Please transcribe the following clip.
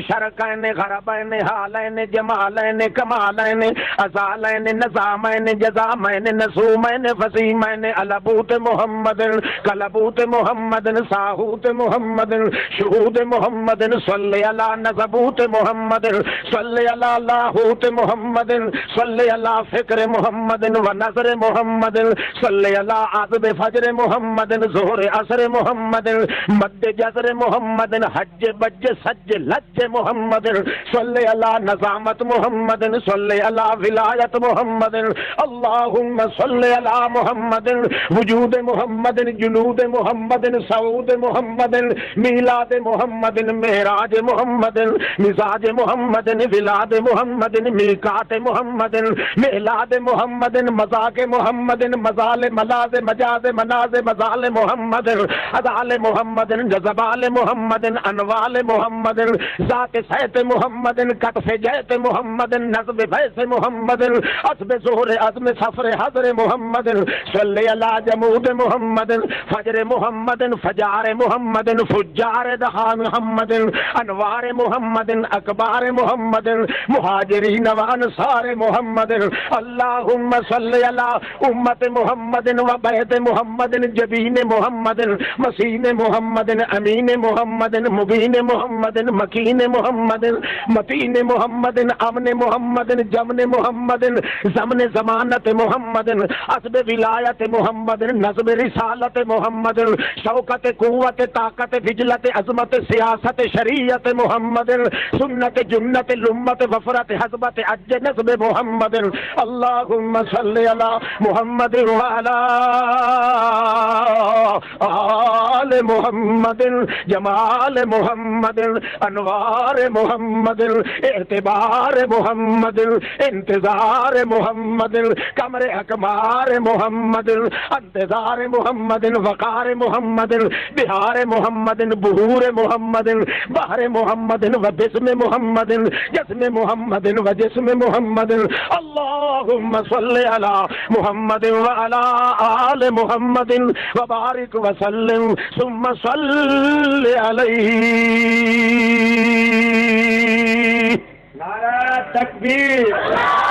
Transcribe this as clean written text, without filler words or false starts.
شرقین غربین حالین جمالین کمالین ازالین نظامین جزامین نسومین فسیمین علبوت محمد کلبوت محمد ساہوت محمد شہود محمد صلی اللہ نزبوت محمد صلی اللہ لاہوت محمد صلی اللہ فکر محمد و نظر محمد صلی اللہ عذب فجر محمد ظہر عصر محمد مد جزر محمد حج بج سج لج محمد صلی اللہ نظامت محمد صلی اللہ ولایت محمد اللہم صلی اللہ محمد وجود محمد جنود محمد سعود محمد میلاد محمد معراج محمد مزاج محمد ولاد محمد میقات محمد میلاد محمد مذاق محمد مزال ملاز مجاز مناز مزال محمد ادال محمد جزبال محمد انوال محمد ذات سیت محمد کتف جیت محمد نظم بیس محمد عصب ظہر عزم سفر حضر محمد صلی اللہ جمود محمد فجر محمد فجار محمد فجار دہا محمد انوار محمد اکبار محمد مہاجرین و انصار محمد اللہم صلی اللہ امت محمد و بیت محمد جبین محمد مسین محمد امین محمد مبین محمد مکین محمد متین محمد امن محمد جمن محمد زمن ضمانت محمد عصب ولایت محمد نظم رسالت محمد شوکت قوت طاقت وجلت عظمت سیاست شریعت محمد سنت جنت لمت وفرت حضبت عج نظم محمد اللہم صلی اللہ محمد وعلا آل محمد جمال محمد انوار محمد اعتبار محمد انتظار محمد کمر اکمار محمد انتظار محمد وقار محمد بہار محمد بہور محمد بحر محمد و بسم محمد جسم محمد و جسم محمد اللہم صلی علی محمد وعلی آل محمد وبارک وسلم ثم صلی علیہ. نعرہ تکبیر.